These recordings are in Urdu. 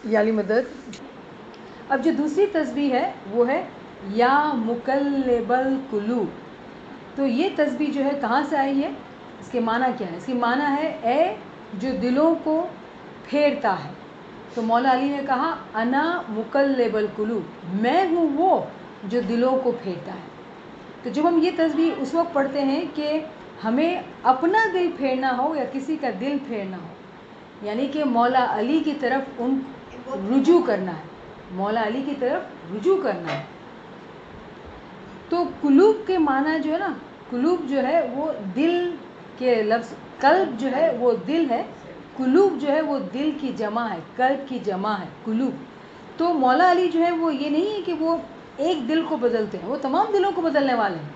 یا علی مدد. اب جو دوسری تسبیح ہے وہ ہے یا مقلب القلوب. تو یہ تسبیح جو ہے کہاں سے آئی ہے؟ اس کے معنی کیا ہے؟ اس کی معنی ہے اے جو دلوں کو پھیرتا ہے. تو مولا علی نے کہا انا مقلب القلوب، میں ہوں وہ جو دلوں کو پھیرتا ہے. تو جب ہم یہ تسبیح اس وقت پڑھتے ہیں کہ ہمیں اپنا دل پھیرنا ہو یا کسی کا دل پھیرنا ہو، یعنی کہ مولا علی کی طرف ان رجوع کرنا ہے، مولا علی کی طرف رجوع کرنا ہے. تو قلوب کے معنی جو ہے نا، قلوب جو ہے وہ دل کے لفظ، قلب جو ہے وہ دل ہے، قلوب جو ہے وہ دل کی جمع ہے، قلب کی جمع ہے قلوب. تو مولا علی جو ہے وہ یہ نہیں ہے کہ وہ ایک دل کو بدلتے ہیں، وہ تمام دلوں کو بدلنے والے ہیں.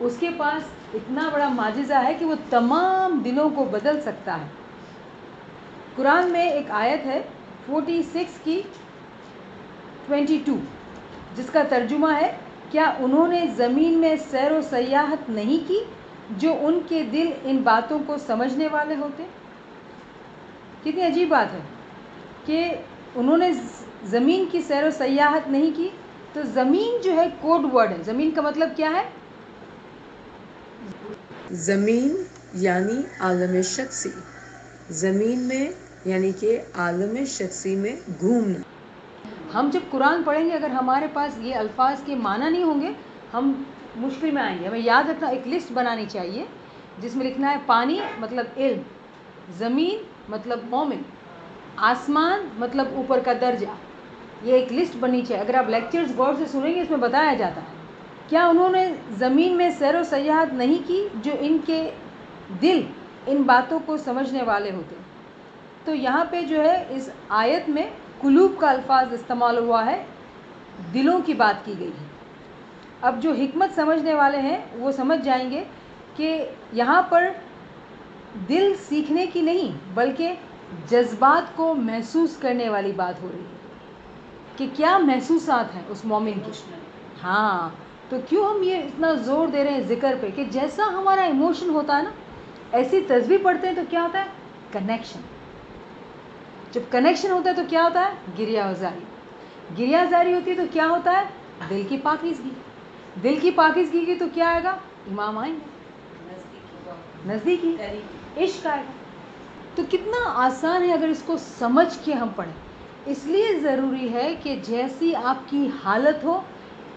اس کے پاس اتنا بڑا معجزہ ہے کہ وہ تمام دلوں کو بدل سکتا ہے. قرآن میں ایک آیت ہے 46 کی 22 جس کا ترجمہ ہے کیا انہوں نے زمین میں سیر و سیاحت نہیں کی جو ان کے دل ان باتوں کو سمجھنے والے ہوتے. کتنی عجیب بات ہے کہ انہوں نے زمین کی سیر و سیاحت نہیں کی. تو زمین جو ہے کوڈ ورڈ ہے. زمین کا مطلب کیا ہے؟ زمین یعنی عالم شخصی، زمین میں یعنی کہ عالم شخصی میں گھومنا. ہم جب قرآن پڑھیں گے اگر ہمارے پاس یہ الفاظ کے معنی نہیں ہوں گے ہم مشکل میں آئیں گے. ہمیں یاد رکھنا، ایک لسٹ بنانی چاہیے جس میں لکھنا ہے پانی مطلب علم، زمین مطلب مومن، آسمان مطلب اوپر کا درجہ. یہ ایک لسٹ بننی چاہیے. اگر آپ لیکچرز غور سے سنیں گے اس میں بتایا جاتا ہے کیا انہوں نے زمین میں سیر و سیاحت نہیں کی جو ان کے دل ان باتوں کو سمجھنے والے ہوتے. تو یہاں پہ جو ہے اس آیت میں قلوب کا الفاظ استعمال ہوا ہے، دلوں کی بات کی گئی ہے. اب جو حکمت سمجھنے والے ہیں وہ سمجھ جائیں گے کہ یہاں پر دل سیکھنے کی نہیں بلکہ جذبات کو محسوس کرنے والی بات ہو رہی ہے کہ کیا محسوسات ہیں اس مومن کی. ہاں، تو کیوں ہم یہ اتنا زور دے رہے ہیں ذکر پہ کہ جیسا ہمارا ایموشن ہوتا ہے نا ایسی تسبیح پڑھتے ہیں تو کیا ہوتا ہے؟ کنیکشن. جب کنیکشن ہوتا ہے تو کیا ہوتا ہے؟ گریہ زاری. گریہ زاری ہوتی ہے تو کیا ہوتا ہے؟ دل کی پاکیزگی. دل کی پاکیزگی کی تو کیا آئے گا؟ امام آئیں گے، نزدیکی، عشق آئے گا. تو کتنا آسان ہے اگر اس کو سمجھ کے ہم پڑھیں. اس لیے ضروری ہے کہ جیسی آپ کی حالت ہو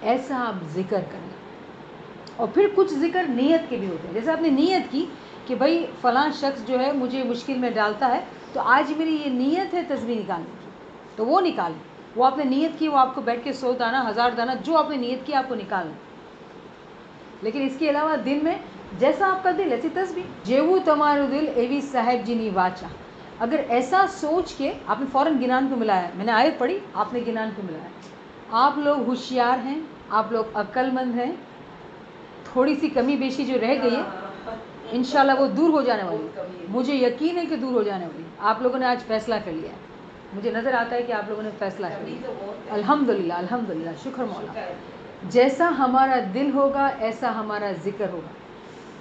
ایسا آپ ذکر کریں. اور پھر کچھ ذکر نیت کے بھی ہوتے ہیں. جیسے آپ نے نیت کی کہ بھائی فلاں شخص جو ہے مجھے مشکل میں ڈالتا ہے تو آج میری یہ نیت ہے تسبیح نکالنے کی، تو وہ نکالیں. وہ آپ نے نیت کی، وہ آپ کو بیٹھ کے 100 دانہ 1000 دانہ جو آپ نے نیت کی آپ کو نکالنا. لیکن اس کے علاوہ دل میں جیسا آپ کا دل ایسی تسبیح. جیو تمہارو دل ایوی صاحب جی نی واچا. اگر ایسا سوچ کے آپ نے فوراً گنان کو ملایا، میں نے آیت پڑھی آپ نے گنان کو ملایا. آپ لوگ ہوشیار ہیں، آپ لوگ عقل مند ہیں. تھوڑی سی کمی بیشی جو رہ گئی ہے انشاءاللہ وہ دور ہو جانے والی ہے. مجھے یقین ہے کہ دور ہو جانے والی ہے. آپ لوگوں نے آج فیصلہ کر لیا ہے، مجھے نظر آتا ہے کہ آپ لوگوں نے فیصلہ کر لیا. الحمدللہ الحمدللہ، شکر مولا. جیسا ہمارا دل ہوگا ایسا ہمارا ذکر ہوگا.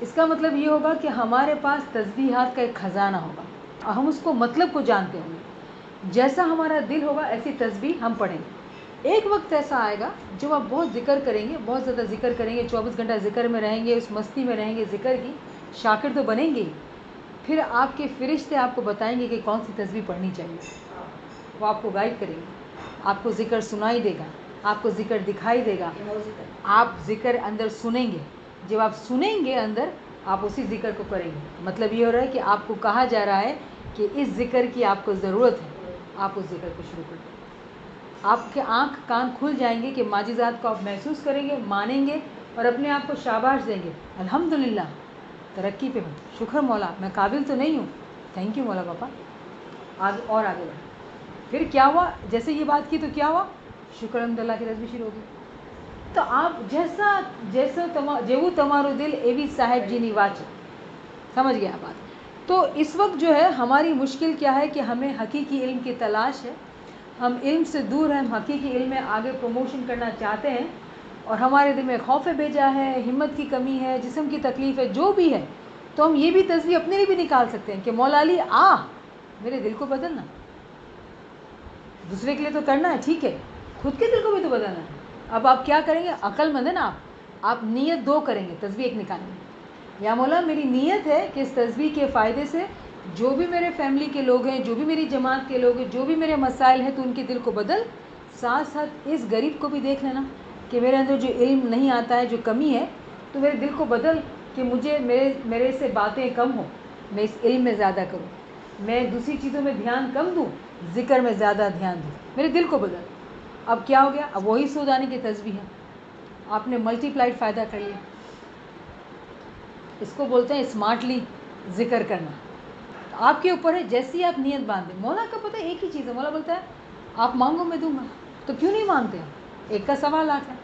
اس کا مطلب یہ ہوگا کہ ہمارے پاس تسبیحات کا ایک خزانہ ہوگا اور ہم اس کو مطلب کو جانتے ہوں گے. جیسا ہمارا دل ہوگا ایسی تسبیح ہم پڑھیں گے. ایک وقت ایسا آئے گا جب آپ بہت ذکر کریں گے، بہت زیادہ ذکر کریں گے، 24 گھنٹہ ذکر میں رہیں گے، اس مستی میں رہیں گے ذکر کی، شاکر تو بنیں گے ہی. پھر آپ کے فرشتے آپ کو بتائیں گے کہ کون سی تسبیح پڑھنی چاہیے. وہ آپ کو گائیڈ کریں گے، آپ کو ذکر سنائی دے گا، آپ کو ذکر دکھائی دے گا، آپ ذکر اندر سنیں گے. جب آپ سنیں گے اندر آپ اسی ذکر کو کریں گے. مطلب یہ ہو رہا ہے کہ آپ کو کہا جا رہا ہے کہ اس ذکر کی آپ کو ضرورت ہے، آپ اس ذکر کو شروع کر دیں. آپ کے آنکھ کان کھل جائیں گے کہ معجزات کو آپ محسوس کریں گے، مانیں گے اور اپنے آپ کو شاباش دیں گے. الحمدللہ، ترقی پہ ہوں، شکر مولا، میں قابل تو نہیں ہوں، تھینک یو مولا پاپا. آگے اور آگے بڑھیں. پھر کیا ہوا؟ جیسے یہ بات کی تو کیا ہوا؟ شکر الحمدللہ کی تسبیح شروع ہو گئی. تو آپ جیسا جیو تمہارو دل ایوی صاحب جی نی واچ. سمجھ گیا بات؟ تو اس وقت جو ہے ہماری مشکل کیا ہے کہ ہمیں حقیقی علم کی تلاش ہے. ہم علم سے دور ہیں، ہم حقیقی علم میں آگے پروموشن کرنا چاہتے ہیں اور ہمارے دل میں خوف بھیجا ہے، ہمت کی کمی ہے، جسم کی تکلیف ہے، جو بھی ہے. تو ہم یہ بھی تسبیح اپنے لیے بھی نکال سکتے ہیں کہ مولا علی آ میرے دل کو بدلنا، دوسرے کے لیے تو کرنا ہے ٹھیک ہے، خود کے دل کو بھی تو بدلنا ہے. اب آپ کیا کریں گے؟ عقل مند ہے نا آپ نیت 2 کریں گے تسبیح ایک نکالیں گے. یا مولا میری نیت ہے کہ اس تسبیح کے فائدے سے جو بھی میرے فیملی کے لوگ ہیں، جو بھی میری جماعت کے لوگ ہیں، جو بھی میرے مسائل ہیں تو ان کے دل کو بدل. ساتھ ساتھ اس غریب کو بھی دیکھ لینا کہ میرے اندر جو علم نہیں آتا ہے، جو کمی ہے، تو میرے دل کو بدل کہ مجھے میرے سے باتیں کم ہوں، میں اس علم میں زیادہ کروں، میں دوسری چیزوں میں دھیان کم دوں، ذکر میں زیادہ دھیان دوں. میرے دل کو بدل. اب کیا ہو گیا؟ اب وہی سودانے کی تسبیح ہے، آپ نے ملٹی پلائڈ فائدہ کر لیا. اس کو بولتے ہیں اسمارٹلی ذکر کرنا. آپ کے اوپر ہے، جیسی آپ نیت باندھیں. مولا کا پتہ ایک ہی چیز ہے، مولا بولتا ہے آپ مانگو میں دوں گا. تو کیوں نہیں مانگتے ہیں؟ ایک کا سوال آتا ہے.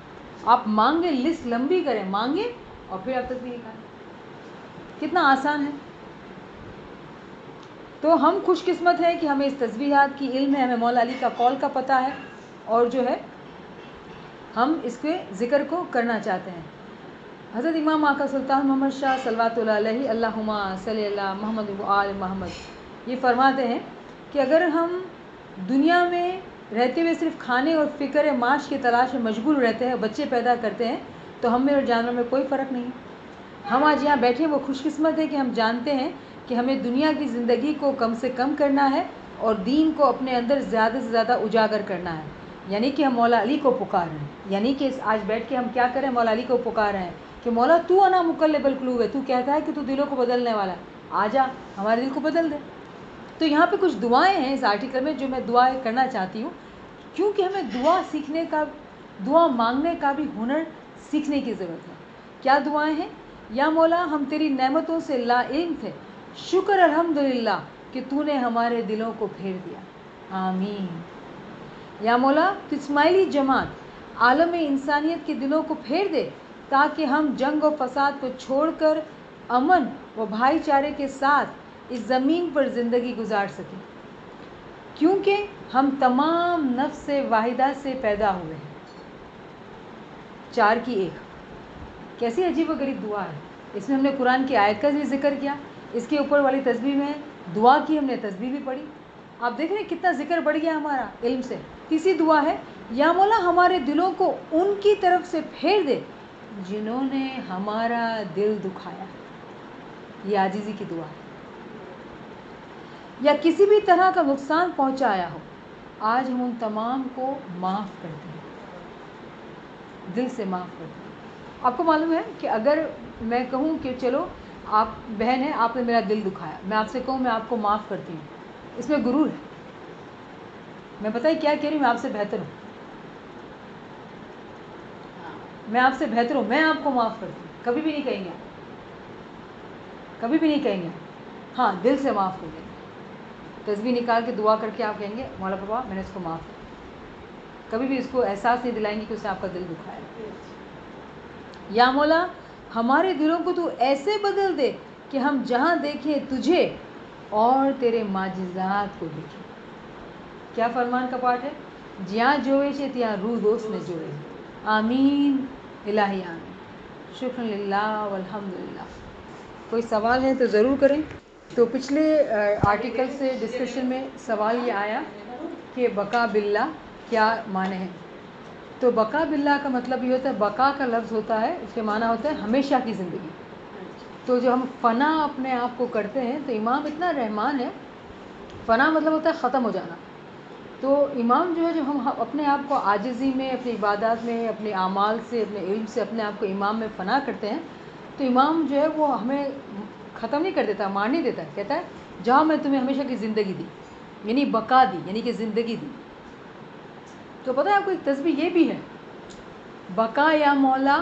آپ مانگیں، لسٹ لمبی کریں، مانگیں اور پھر آپ تسبیح نکالیں. کتنا آسان ہے. تو ہم خوش قسمت ہیں کہ ہمیں اس تسبیحات کی علم ہے، ہمیں مولا علی کا قول کا پتہ ہے، اور جو ہے ہم اس کے ذکر کو کرنا چاہتے ہیں. حضرت امام آقا سلطان محمد شاہ صلوات اللہ علیہ اللہم صلی اللہ محمد و آل محمد یہ فرماتے ہیں کہ اگر ہم دنیا میں رہتے ہوئے صرف کھانے اور فکر معاش کی تلاش میں مشغول رہتے ہیں، بچے پیدا کرتے ہیں، تو ہم میں اور جانوروں میں کوئی فرق نہیں ہے. ہم آج یہاں بیٹھے ہیں وہ خوش قسمت ہے کہ ہم جانتے ہیں کہ ہمیں دنیا کی زندگی کو کم سے کم کرنا ہے اور دین کو اپنے اندر زیادہ سے زیادہ اجاگر کرنا ہے. یعنی کہ ہم مولا علی کو پکار رہے ہیں. یعنی کہ آج بیٹھ کے ہم کیا کریں؟ مولا علی کو پکار رہے ہیں کہ مولا تو انا مقلب القلوب ہے، تو کہتا ہے کہ تو دلوں کو بدلنے والا ہے، آ جا ہمارے دل کو بدل دے. تو یہاں پہ کچھ دعائیں ہیں اس آرٹیکل میں جو میں دعائیں کرنا چاہتی ہوں، کیونکہ ہمیں دعا سیکھنے کا، دعا مانگنے کا بھی ہنر سیکھنے کی ضرورت ہے. کیا دعائیں ہیں؟ یا مولا ہم تیری نعمتوں سے لا علم تھے، شکر الحمدللہ کہ تو نے ہمارے دلوں کو پھیر دیا، آمین. یا مولا تو اسماعیلی جماعت عالم انسانیت کے دلوں کو پھیر دے تاکہ ہم جنگ و فساد کو چھوڑ کر امن و بھائی چارے کے ساتھ اس زمین پر زندگی گزار سکیں، کیونکہ ہم تمام نفس واحدہ سے پیدا ہوئے ہیں. 4 کی 1. کیسی عجیب و غریب دعا ہے. اس میں ہم نے قرآن کی آیت کا بھی ذکر کیا، اس کے اوپر والی تسبیح میں دعا کی، ہم نے تسبیح بھی پڑھی. آپ دیکھ رہے ہیں کتنا ذکر بڑھ گیا ہمارا علم سے. تیسری دعا ہے یا مولا ہمارے دلوں کو ان کی طرف سے پھیر دے جنہوں نے ہمارا دل دکھایا. یہ عاجزی کی دعا ہے. یا کسی بھی طرح کا نقصان پہنچایا ہو، آج ہم ان تمام کو معاف کرتے ہیں، دل سے معاف کرتے ہیں. آپ کو معلوم ہے کہ اگر میں کہوں کہ چلو آپ بہن ہیں، آپ نے میرا دل دکھایا، میں آپ سے کہوں میں آپ کو معاف کرتی ہوں، اس میں غرور ہے. میں پتہ ہے کیا کہہ رہی ہوں؟ میں آپ سے بہتر ہوں، میں آپ سے بہتر ہوں، میں آپ کو معاف کرتی ہوں. کبھی بھی نہیں کہیں گے، کبھی بھی نہیں کہیں گے. ہاں دل سے معاف کر دیں گے. تسبیح نکال کے دعا کر کے آپ کہیں گے مولا بابا میں نے اس کو معاف کیا. کبھی بھی اس کو احساس نہیں دلائیں گے کہ اس نے آپ کا دل دکھایا. یا مولا ہمارے دلوں کو تو ایسے بدل دے کہ ہم جہاں دیکھیں تجھے اور تیرے معجزات کو دیکھیں. کیا فرمان کا پاٹ ہے؟ جہاں جوئے چھے تیاں روح دوست نے جوڑے. آمین الہی آمین. شکر للہ والحمدللہ. کوئی سوال ہے تو ضرور کریں. تو پچھلے آرٹیکل سے ڈسکشن میں سوال یہ آیا کہ بقا باللہ کیا معنی ہے. تو بقا باللہ کا مطلب یہ ہوتا ہے، بقا کا لفظ ہوتا ہے، اس کے معنی ہوتا ہے ہمیشہ کی زندگی. تو جو ہم فنا اپنے آپ کو کرتے ہیں، تو امام اتنا رحمان ہے. فنا مطلب ہوتا ہے ختم ہو جانا. تو امام جو ہے، جو ہم اپنے آپ کو عاجزی میں، اپنی عبادات میں، اپنے اعمال سے، اپنے علم سے اپنے آپ کو امام میں فنا کرتے ہیں، تو امام جو ہے وہ ہمیں ختم نہیں کر دیتا، مار نہیں دیتا. کہتا ہے جاؤ میں تمہیں ہمیشہ کی زندگی دی، یعنی بقا دی، یعنی کہ زندگی دی. تو پتہ ہے آپ کو ایک تسبیح یہ بھی ہے، بقا یا مولا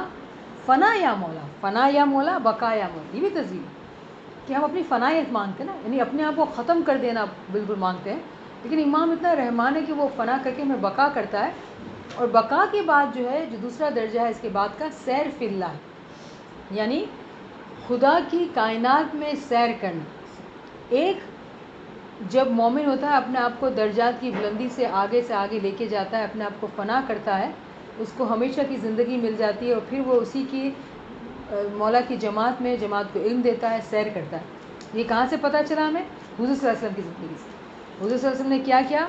فنا یا مولا، فنا یا مولا بقا یا مولا. یہ بھی تسبیح ہے کہ ہم اپنی فنائیت مانگتے ہیں نا، یعنی اپنے آپ کو ختم کر دینا بالکل مانگتے ہیں. لیکن امام اتنا رحمان ہے کہ وہ فنا کر کے ہمیں بقا کرتا ہے. اور بقا کے بعد جو ہے، جو دوسرا درجہ ہے اس کے بعد کا، سیر فی اللہ، یعنی خدا کی کائنات میں سیر کرنا. ایک جب مومن ہوتا ہے اپنے آپ کو درجات کی بلندی سے آگے لے کے جاتا ہے، اپنے آپ کو فنا کرتا ہے، اس کو ہمیشہ کی زندگی مل جاتی ہے، اور پھر وہ اسی کی مولا کی جماعت میں، جماعت کو علم دیتا ہے، سیر کرتا ہے. یہ کہاں سے پتہ چلا ہمیں؟ حضور صلی اللہ علیہ وسلم کی زندگی سے. حضور صلی اللہ علیہ وسلم نے کیا کیا؟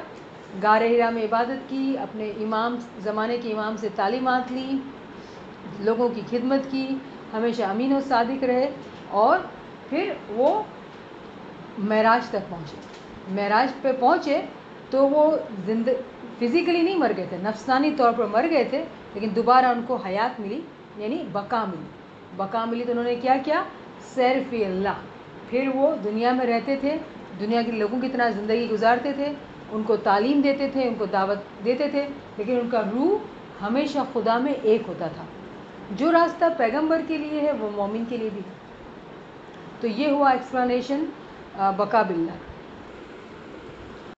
غار ہرا میں عبادت کی، اپنے امام زمانے کے امام سے تعلیمات لی، لوگوں کی خدمت کی، ہمیشہ امین و صادق رہے، اور پھر وہ معراج تک پہنچے. معراج پہ پہنچے تو وہ فزیکلی نہیں مر گئے تھے، نفسانی طور پر مر گئے تھے، لیکن دوبارہ ان کو حیات ملی، یعنی بقا ملی. تو انہوں نے کیا کیا؟ سیر فی اللہ. پھر وہ دنیا میں رہتے تھے، دنیا کے لوگوں کی طرح زندگی گزارتے تھے، ان کو تعلیم دیتے تھے، ان کو دعوت دیتے تھے، لیکن ان کا روح ہمیشہ خدا میں ایک ہوتا تھا. جو راستہ پیغمبر کے لیے ہے وہ مومن کے لیے بھی ہے. تو یہ ہوا ایکسپلانیشن بقا باللہ.